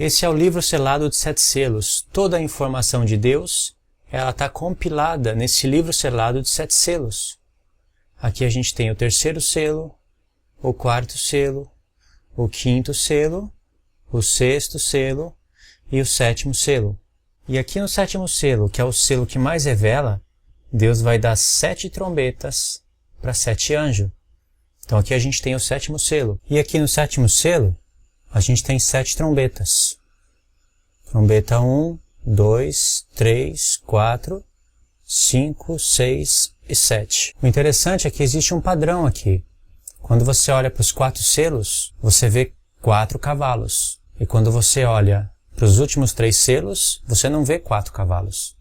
Esse é o livro selado de 7 selos. Toda a informação de Deus, ela está compilada nesse livro selado de 7 selos. Aqui a gente tem o 3º selo, o 4º selo, o 5º selo, o 6º selo e o 7º selo. E aqui no 7º selo, que é o selo que mais revela, Deus vai dar 7 trombetas para 7 anjos. Então aqui a gente tem o 7º selo. E aqui no 7º selo, a gente tem 7 trombetas. Trombeta 1, 2, 3, 4, 5, 6 e 7. O interessante é que existe um padrão aqui. Quando você olha para os 4 selos, você vê 4 cavalos. E quando você olha para os últimos 3 selos, você não vê 4 cavalos.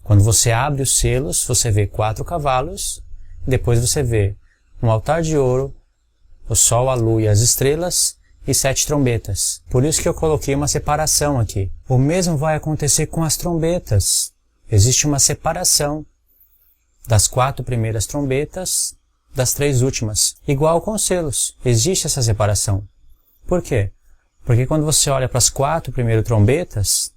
Quando você abre os selos, você vê 4 cavalos. Depois você vê um altar de ouro, o sol, a lua e as estrelas e 7 trombetas. Por isso que eu coloquei uma separação aqui. O mesmo vai acontecer com as trombetas. Existe uma separação das 4 primeiras trombetas das 3 últimas. Igual com os selos. Existe essa separação. Por quê? Porque quando você olha para as 4 primeiras trombetas,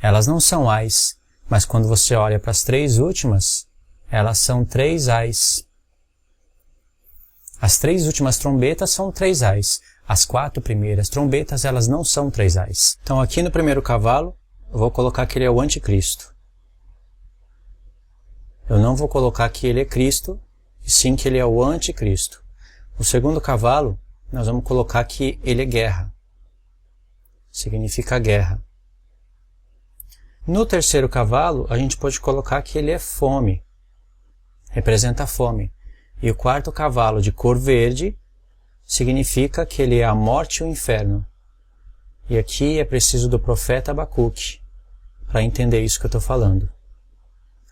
elas não são ais. Mas quando você olha para as 3 últimas, elas são 3 ais. As 3 últimas trombetas são 3 ais. As 4 primeiras trombetas, elas não são 3 ais. Então aqui no primeiro cavalo, eu vou colocar que ele é o anticristo. Eu não vou colocar que ele é Cristo, e sim que ele é o anticristo. O segundo cavalo, nós vamos colocar que ele é guerra. Significa guerra. No terceiro cavalo, a gente pode colocar que ele é fome. Representa a fome. E o quarto cavalo, de cor verde, significa que ele é a morte e o inferno. E aqui é preciso do profeta Abacuque para entender isso que eu estou falando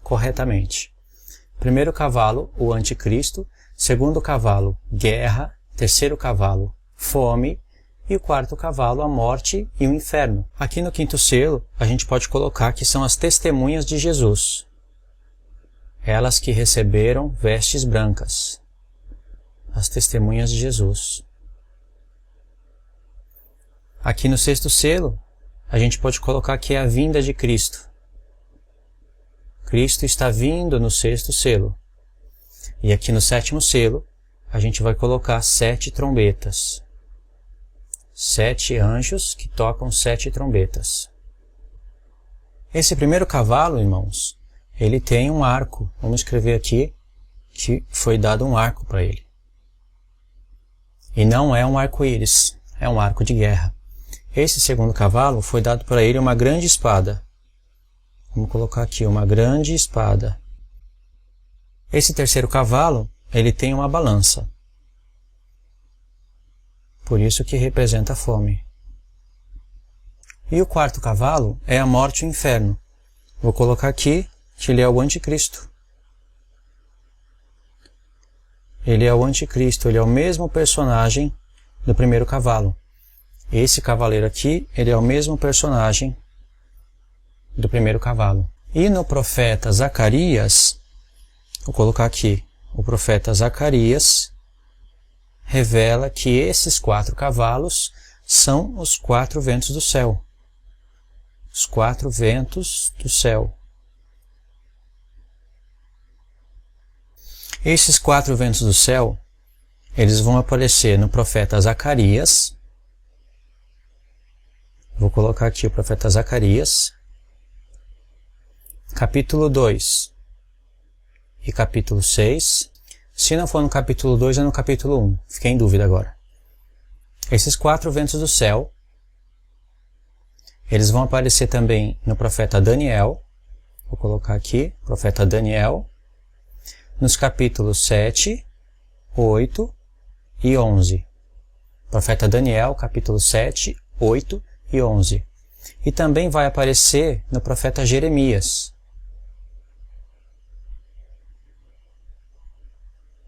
corretamente. Primeiro cavalo, o anticristo. Segundo cavalo, guerra. Terceiro cavalo, fome. E o quarto cavalo, a morte e o inferno. Aqui no 5º selo, a gente pode colocar que são as testemunhas de Jesus. Elas que receberam vestes brancas. As testemunhas de Jesus. Aqui no 6º selo, a gente pode colocar que é a vinda de Cristo. Cristo está vindo no 6º selo. E aqui no 7º selo, a gente vai colocar 7 trombetas. 7 anjos que tocam 7 trombetas. Esse primeiro cavalo, irmãos, ele tem um arco. Vamos escrever aqui que foi dado um arco para ele. E não é um arco-íris, é um arco de guerra. Esse segundo cavalo foi dado para ele uma grande espada. Vamos colocar aqui uma grande espada. Esse terceiro cavalo, ele tem uma balança. Por isso que representa a fome. E o quarto cavalo é a morte e o inferno. Vou colocar aqui que ele é o anticristo. Ele é o anticristo, ele é o mesmo personagem do primeiro cavalo. Esse cavaleiro aqui, ele é o mesmo personagem do primeiro cavalo. E no profeta Zacarias, vou colocar aqui, o profeta Zacarias revela que esses 4 cavalos são os 4 ventos do céu. Os 4 ventos do céu. Esses 4 ventos do céu, eles vão aparecer no profeta Zacarias. Vou colocar aqui o profeta Zacarias, capítulo 2 e capítulo 6. Se não for no capítulo 2, é no capítulo 1. Fiquei em dúvida agora. Esses 4 ventos do céu, eles vão aparecer também no profeta Daniel. Vou colocar aqui, profeta Daniel, nos capítulos 7, 8 e 11. Profeta Daniel, capítulo 7, 8 e 11. E também vai aparecer no profeta Jeremias.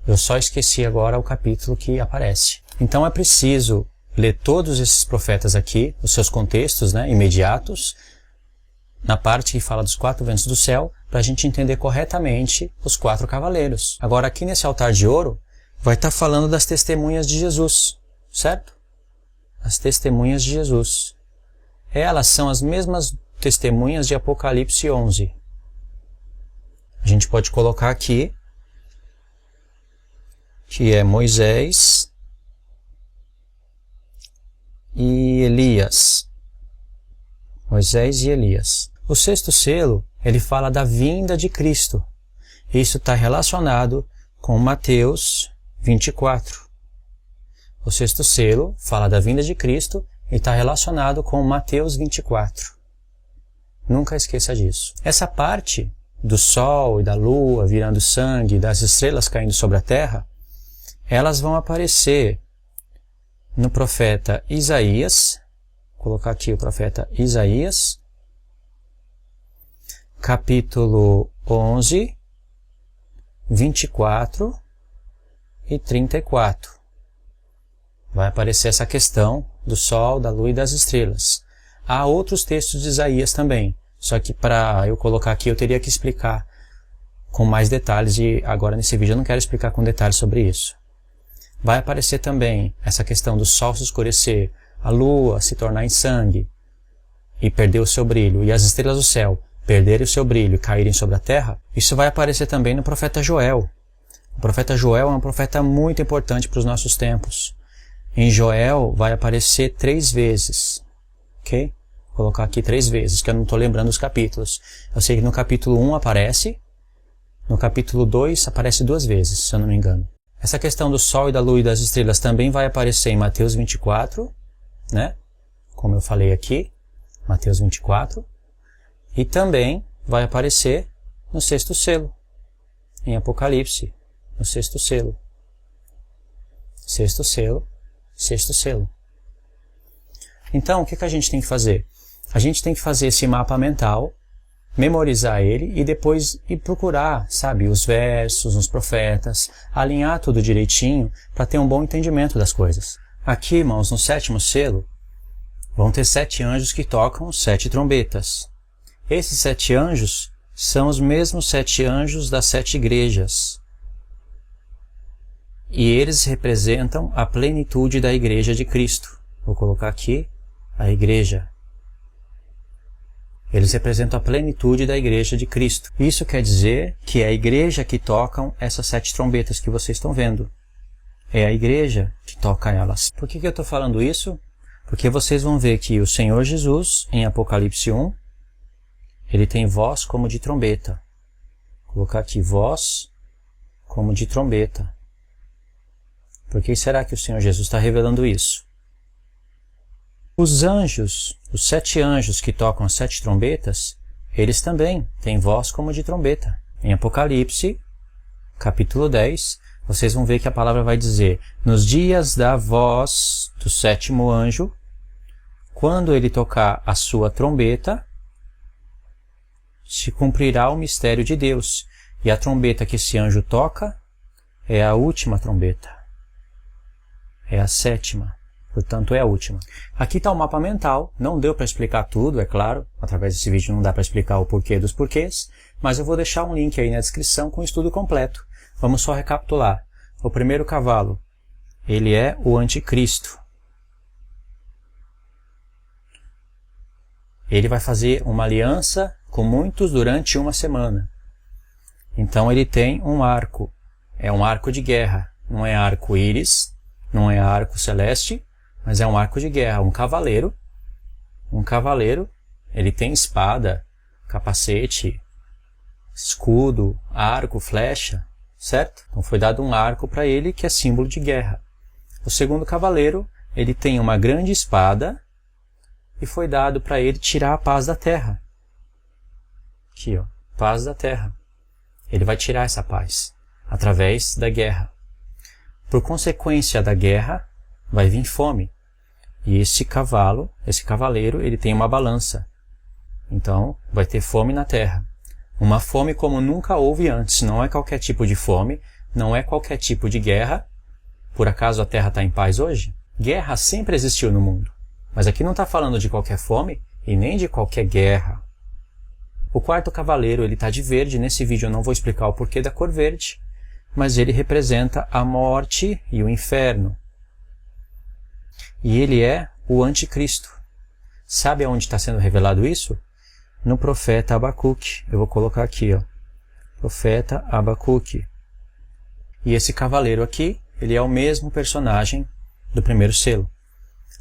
Eu só esqueci agora o capítulo que aparece. Então é preciso ler todos esses profetas aqui, os seus contextos, imediatos, na parte que fala dos 4 ventos do céu, para a gente entender corretamente os 4 cavaleiros. Agora aqui nesse altar de ouro, vai estar falando das testemunhas de Jesus, certo? As testemunhas de Jesus. elas são as mesmas testemunhas de Apocalipse 11. A gente pode colocar aqui que é Moisés e Elias. Moisés e Elias. O sexto selo, ele fala da vinda de Cristo. Isso está relacionado com Mateus 24. O sexto selo fala da vinda de Cristo e está relacionado com Mateus 24. Nunca esqueça disso. Essa parte do sol e da lua virando sangue, das estrelas caindo sobre a terra, elas vão aparecer no profeta Isaías. Vou colocar aqui o profeta Isaías, capítulo 11, 24 e 34. Vai aparecer essa questão do sol, da lua e das estrelas. Há outros textos de Isaías também, só que para eu colocar aqui eu teria que explicar com mais detalhes e agora nesse vídeo eu não quero explicar com detalhes sobre isso. Vai aparecer também essa questão do sol se escurecer, a lua se tornar em sangue e perder o seu brilho, e as estrelas do céu perderem o seu brilho e caírem sobre a terra. Isso vai aparecer também no profeta Joel. O profeta Joel é um profeta muito importante para os nossos tempos. Em Joel vai aparecer 3 vezes. Ok? Vou colocar aqui 3 vezes, que eu não estou lembrando os capítulos. Eu sei que no capítulo 1 aparece, no capítulo 2 aparece 2 vezes, se eu não me engano. Essa questão do sol e da lua e das estrelas também vai aparecer em Mateus 24, né? Como eu falei aqui, Mateus 24. E também vai aparecer no sexto selo, em Apocalipse, no sexto selo. Sexto selo, sexto selo. Então, o que a gente tem que fazer? A gente tem que fazer esse mapa mental, memorizar ele e depois ir procurar, sabe, os versos, os profetas, alinhar tudo direitinho para ter um bom entendimento das coisas. Aqui, irmãos, no sétimo selo, vão ter 7 anjos que tocam 7 trombetas. Esses 7 anjos são os mesmos 7 anjos das 7 igrejas. E eles representam a plenitude da igreja de Cristo. Vou colocar aqui a igreja. Eles representam a plenitude da igreja de Cristo. Isso quer dizer que é a igreja que tocam essas 7 trombetas que vocês estão vendo. É a igreja que toca elas. Por que eu estou falando isso? Porque vocês vão ver que o Senhor Jesus, em Apocalipse 1, ele tem voz como de trombeta. Vou colocar aqui, voz como de trombeta. Por que será que o Senhor Jesus está revelando isso? Os anjos, os 7 anjos que tocam as 7 trombetas, eles também têm voz como de trombeta. Em Apocalipse, capítulo 10, vocês vão ver que a palavra vai dizer: nos dias da voz do 7º anjo, quando ele tocar a sua trombeta, se cumprirá o mistério de Deus. E a trombeta que esse anjo toca é a última trombeta. É a 7ª. Portanto, é a última. Aqui está o mapa mental. Não deu para explicar tudo, é claro. Através desse vídeo não dá para explicar o porquê dos porquês. Mas eu vou deixar um link aí na descrição com o estudo completo. Vamos só recapitular. O primeiro cavalo, ele é o anticristo. Ele vai fazer uma aliança com muitos durante uma semana. Então ele tem um arco. É um arco de guerra. Não é arco-íris, não é arco celeste, mas é um arco de guerra. Um cavaleiro. Um cavaleiro, ele tem espada, capacete, escudo, arco, flecha, certo? Então foi dado um arco para ele que é símbolo de guerra. O segundo cavaleiro, ele tem uma grande espada e foi dado para ele tirar a paz da terra. Aqui, ó, paz da terra. Ele vai tirar essa paz através da guerra. Por consequência da guerra, vai vir fome. E esse cavaleiro, ele tem uma balança. Então, vai ter fome na terra. Uma fome como nunca houve antes. Não é qualquer tipo de fome, não é qualquer tipo de guerra. Por acaso a terra está em paz hoje? Guerra sempre existiu no mundo. Mas aqui não está falando de qualquer fome e nem de qualquer guerra. O quarto cavaleiro, ele está de verde. Nesse vídeo eu não vou explicar o porquê da cor verde, mas ele representa a morte e o inferno. E ele é o anticristo. Sabe aonde está sendo revelado isso? No profeta Abacuque. Eu vou colocar aqui, ó. Profeta Abacuque. E esse cavaleiro aqui, ele é o mesmo personagem do primeiro selo.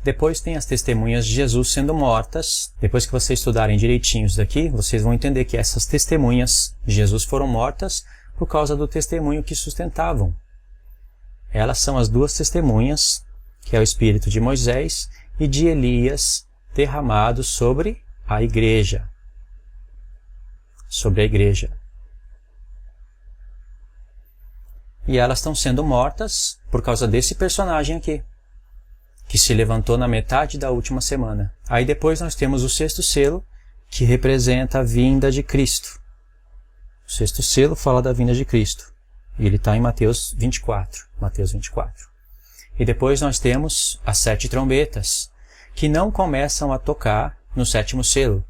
Depois tem as testemunhas de Jesus sendo mortas. Depois que vocês estudarem direitinho isso daqui, vocês vão entender que essas testemunhas de Jesus foram mortas por causa do testemunho que sustentavam. Elas são as duas testemunhas, que é o espírito de Moisés e de Elias derramado sobre a igreja. Sobre a igreja. E elas estão sendo mortas por causa desse personagem aqui, que se levantou na metade da última semana. Aí depois nós temos o sexto selo, que representa a vinda de Cristo. O sexto selo fala da vinda de Cristo. E ele está em Mateus 24. Mateus 24. E depois nós temos as 7 trombetas, que não começam a tocar no sétimo selo.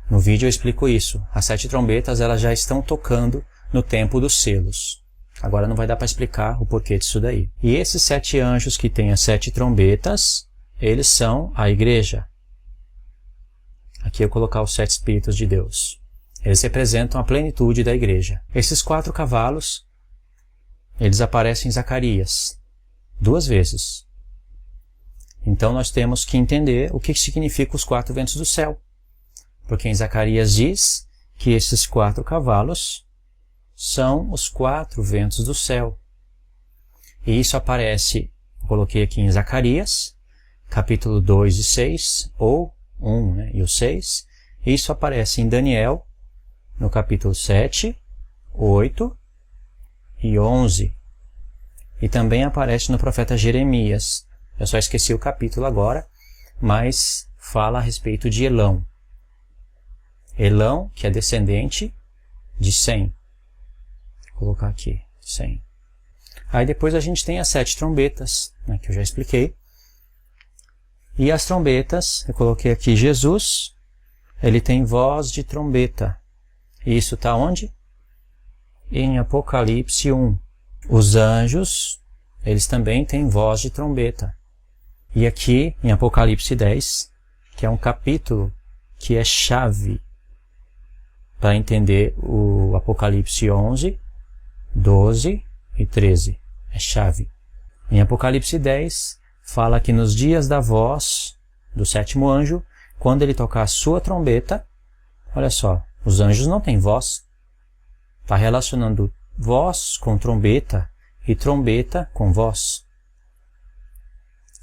No vídeo eu explico isso. As 7 trombetas elas já estão tocando no tempo dos selos. Agora não vai dar para explicar o porquê disso daí. E esses 7 anjos que têm as 7 trombetas, eles são a igreja. Aqui eu vou colocar os 7 espíritos de Deus. Eles representam a plenitude da igreja. Esses 4 cavalos, eles aparecem em Zacarias 2 vezes. Então nós temos que entender o que significa os 4 ventos do céu. Porque em Zacarias diz que esses 4 cavalos são os 4 ventos do céu. E isso aparece, eu coloquei aqui em Zacarias, capítulo 2 e 6, ou 1 e o 6. Isso aparece em Daniel, no capítulo 7, 8 e 11. E também aparece no profeta Jeremias. Eu só esqueci o capítulo agora, mas fala a respeito de Elão. Elão, que é descendente de Sem. Vou colocar aqui, 100. Aí depois a gente tem as 7 trombetas, né, que eu já expliquei. E as trombetas, eu coloquei aqui Jesus, ele tem voz de trombeta. E isso está onde? Em Apocalipse 1. Os anjos, eles também têm voz de trombeta. E aqui em Apocalipse 10, que é um capítulo que é chave para entender o Apocalipse 11, 12 e 13. É chave. Em Apocalipse 10, fala que nos dias da voz do 7º anjo, quando ele tocar a sua trombeta, olha só, os anjos não têm voz. Está relacionando voz com trombeta e trombeta com voz.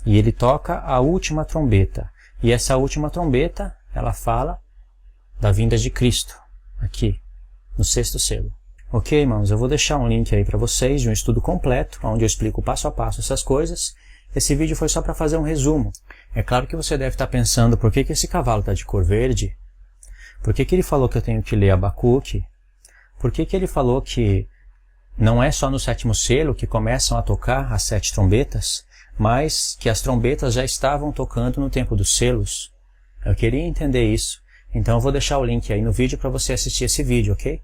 E ele toca a última trombeta. E essa última trombeta, ela fala da vinda de Cristo, aqui, no 6º selo. Ok, irmãos, eu vou deixar um link aí para vocês de um estudo completo, onde eu explico passo a passo essas coisas. Esse vídeo foi só para fazer um resumo. É claro que você deve estar pensando por que esse cavalo está de cor verde, por que ele falou que eu tenho que ler Abacuque, por que ele falou que não é só no 7º selo que começam a tocar as 7 trombetas, mas que as trombetas já estavam tocando no tempo dos selos. Eu queria entender isso, então eu vou deixar o link aí no vídeo para você assistir esse vídeo, ok?